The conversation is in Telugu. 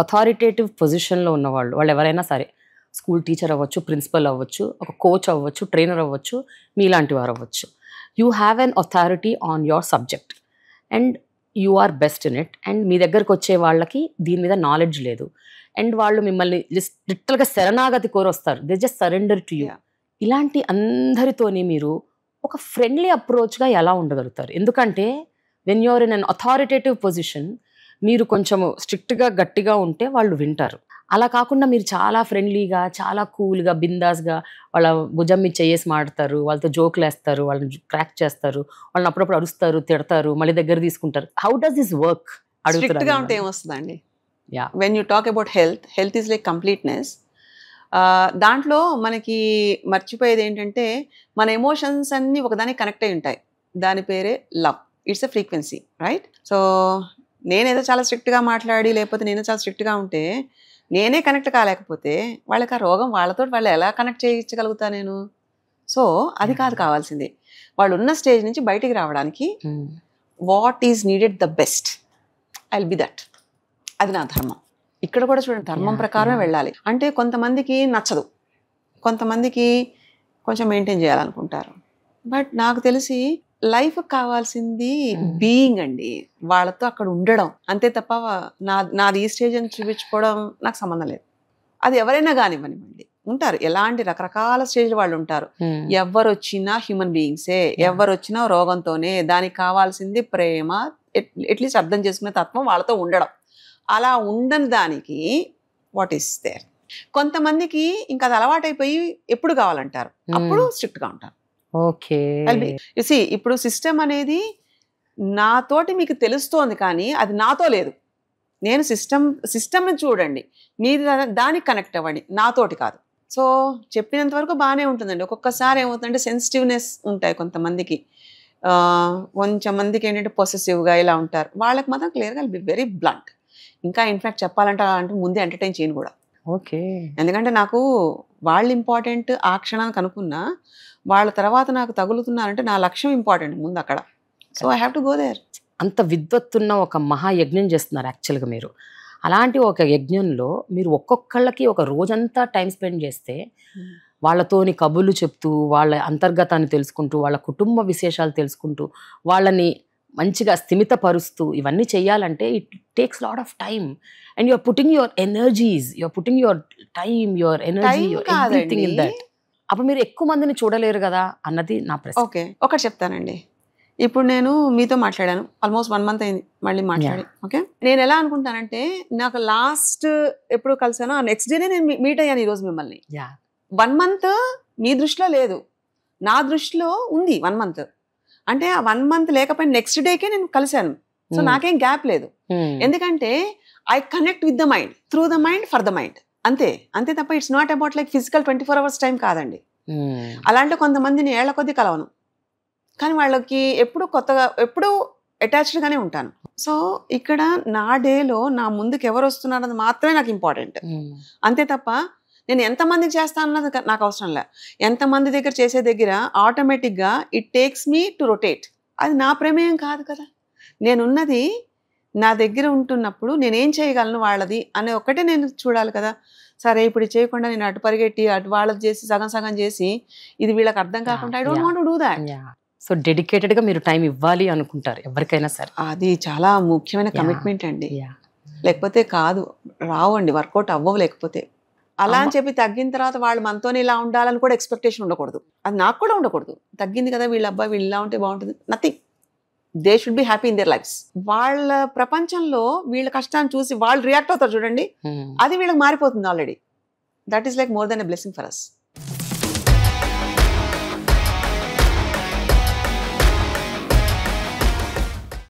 అథారిటేటివ్ పొజిషన్లో ఉన్నవాళ్ళు, వాళ్ళు ఎవరైనా సరే, స్కూల్ టీచర్ అవ్వచ్చు, ప్రిన్సిపల్ అవ్వచ్చు, ఒక కోచ్ అవ్వచ్చు, ట్రైనర్ అవ్వచ్చు, మీలాంటి వారు అవ్వచ్చు. You have an authority on your subject and you are best in it. And మీ దగ్గరకు వచ్చే వాళ్ళకి దీని మీద నాలెడ్జ్ లేదు అండ్ వాళ్ళు మిమ్మల్ని లిటరల్గా శరణాగతి కోరొస్తారు. They just surrender to you. ఇలాంటి అందరితోని మీరు ఒక ఫ్రెండ్లీ అప్రోచ్గా ఎలా ఉండగలుగుతారు? ఎందుకంటే when you're in an authoritative position మీరు కొంచెము స్ట్రిక్ట్గా గట్టిగా ఉంటే వాళ్ళు వింటారు. అలా కాకుండా మీరు చాలా ఫ్రెండ్లీగా, చాలా కూల్గా, బిందాస్గా వాళ్ళ భుజం మీద చేసి మాడతారు, వాళ్ళతో జోకులు వేస్తారు, వాళ్ళని క్రాక్ చేస్తారు, వాళ్ళని అప్పుడప్పుడు అరుస్తారు, తిడతారు, మళ్ళీ దగ్గర తీసుకుంటారు. How does this work? స్ట్రిక్ట్గా ఉంటే ఏమొస్తుందండి? Yeah, when you talk about health, health is like completeness. దాంట్లో మనకి మర్చిపోయేది ఏంటంటే మన ఎమోషన్స్ అన్నీ ఒకదానికి కనెక్ట్ అయి ఉంటాయి. దాని పేరే love. It's a frequency, right? So నేనేదో చాలా స్ట్రిక్ట్గా మాట్లాడి లేకపోతే నేనే చాలా స్ట్రిక్ట్గా ఉంటే నేనే కనెక్ట్ కాలేకపోతే వాళ్ళకి ఆ రోగం వాళ్ళతో వాళ్ళు ఎలా కనెక్ట్ చేయించగలుగుతా నేను? సో అది కాదు కావాల్సింది. వాళ్ళు ఉన్న స్టేజ్ నుంచి బయటికి రావడానికి what is needed the best, I will be that. అది నా ధర్మం. ఇక్కడ కూడా చూడండి, ధర్మం ప్రకారమే వెళ్ళాలి. అంటే కొంతమందికి నచ్చదు, కొంతమందికి కొంచెం మెయింటైన్ చేయాలనుకుంటారు. బట్ నాకు తెలిసి లైఫ్ కావాల్సింది బీయింగ్ అండి, వాళ్ళతో అక్కడ ఉండడం అంతే తప్ప నాది ఈ స్టేజ్ అని చూపించుకోవడం నాకు సంబంధం లేదు. అది ఎవరైనా కానివ్వనివ్వండి, ఉంటారు ఎలాంటి రకరకాల స్టేజ్లు వాళ్ళు ఉంటారు. ఎవరు వచ్చినా హ్యూమన్ బీయింగ్సే, ఎవరు వచ్చినా రోగంతోనే. దానికి కావాల్సింది ప్రేమ, అట్లీస్ట్ అర్థం చేసుకునే తత్వం, వాళ్ళతో ఉండడం. అలా ఉండని దానికి వాట్ ఈస్ దేర్? కొంతమందికి ఇంకా అది అలవాటైపోయి ఎప్పుడు కావాలంటారు, అప్పుడు స్ట్రిక్ట్గా ఉంటారు. ఓకే. ఇప్పుడు సిస్టమ్ అనేది నాతోటి మీకు తెలుస్తోంది కానీ అది నాతో లేదు. నేను సిస్టమ్ని చూడండి, మీరు దానికి కనెక్ట్ అవ్వండి, నాతోటి కాదు. సో చెప్పినంత వరకు బాగానే ఉంటుందండి. ఒక్కొక్కసారి ఏమవుతుందంటే సెన్సిటివ్నెస్ ఉంటాయి కొంతమందికి, కొంచెం మందికి ఏంటంటే పొసెసివ్గా ఇలా ఉంటారు. వాళ్ళకి మాత్రం క్లియర్గా బి వెరీ బ్లంట్. ఇంకా ఇన్ఫ్యాక్ట్ చెప్పాలంటే అంటే ముందే ఎంటర్టైన్ చేయను కూడా. ఓకే. ఎందుకంటే నాకు వాళ్ళు ఇంపార్టెంట్ ఆ క్షణానికి అనుకున్నా, వాళ్ళ తర్వాత నాకు తగులుతున్నారంటే నా లక్ష్యం ఇంపార్టెంట్ ముందు అక్కడ. So I have to go there. అంత విద్వత్తున్న ఒక మహాయజ్ఞం చేస్తున్నారు యాక్చువల్గా మీరు. అలాంటి ఒక యజ్ఞంలో మీరు ఒక్కొక్కళ్ళకి ఒక రోజంతా టైం స్పెండ్ చేస్తే వాళ్ళతోని కబుర్లు చెప్తూ, వాళ్ళ అంతర్గతాన్ని తెలుసుకుంటూ, వాళ్ళ కుటుంబ విశేషాలు తెలుసుకుంటూ, వాళ్ళని మంచిగా స్థిమితపరుస్తూ ఇవన్నీ చేయాలంటే it takes lot of time and you're putting your energies, you're putting your time, your energy, your everything in that. అప్పుడు మీరు ఎక్కువ మందిని చూడలేరు కదా అన్నది నా ప్రశ్న. ఓకే, ఒకటి చెప్తానండి. ఇప్పుడు నేను మీతో మాట్లాడాను, ఆల్మోస్ట్ 1 month అయింది మళ్ళీ మాట్లాడి. ఓకే, నేను ఎలా అనుకుంటానంటే నాకు లాస్ట్ ఎప్పుడు కలిసానో ఆ నెక్స్ట్ డేనే నేను మీట్ అయ్యాను ఈరోజు మిమ్మల్ని. 1 month మీ దృష్టిలో లేదు, నా దృష్టిలో ఉంది 1 month. అంటే ఆ 1 month లేకపోయినా నెక్స్ట్ డేకే నేను కలిశాను. సో నాకేం గ్యాప్ లేదు. ఎందుకంటే I connect with the mind, through the mind, for the mind. అంతే తప్ప it's not about like physical 24 hours time కాదండి. అలాంటి కొంతమందిని ఏళ్ల కొద్దీ కలవను, కానీ వాళ్ళకి ఎప్పుడు కొత్తగా, ఎప్పుడు అటాచ్డ్గానే ఉంటాను. సో ఇక్కడ నా డేలో నా ముందుకు ఎవరు వస్తున్నారు అన్నది మాత్రమే నాకు ఇంపార్టెంట్. అంతే తప్ప నేను ఎంతమందికి చేస్తాను అన్నది నాకు అవసరం లే. ఎంతమంది దగ్గర చేసే దగ్గర ఆటోమేటిక్గా it takes me to rotate. అది నా ప్రమేయం కాదు కదా. నేనున్నది నా దగ్గర ఉంటున్నప్పుడు నేనేం చేయగలను వాళ్ళది అనే ఒక్కటే నేను చూడాలి కదా. సరే ఇప్పుడు చేయకుండా నేను అటు పరిగెట్టి అటు వాళ్ళది చేసి సగం సగం చేసి ఇది వీళ్ళకి అర్థం కాకుండా I don't want to do that. So డెడికేటెడ్గా మీరు టైం ఇవ్వాలి అనుకుంటారు ఎవరికైనా సరే. అది చాలా ముఖ్యమైన కమిట్మెంట్ అండి. లేకపోతే కాదు, రావండి, వర్కౌట్ అవ్వవు. లేకపోతే అలా అని చెప్పి తగ్గిన తర్వాత వాళ్ళు మనతోనే ఇలా ఉండాలని కూడా ఎక్స్పెక్టేషన్ ఉండకూడదు. అది నాకు కూడా ఉండకూడదు. తగ్గింది కదా వీళ్ళ అబ్బాయి వీళ్ళు ఇలా ఉంటే బాగుంటుంది, nothing. They should be happy in there lifes. వాళ్ళ ప్రపంచంలో వీళ్ళ కష్టాన్ని చూసి వాళ్ళు రియాక్ట్ అవుతారు చూడండి, అది వీళ్ళకి మారిపోతుంది already. That is like more than a blessing for us.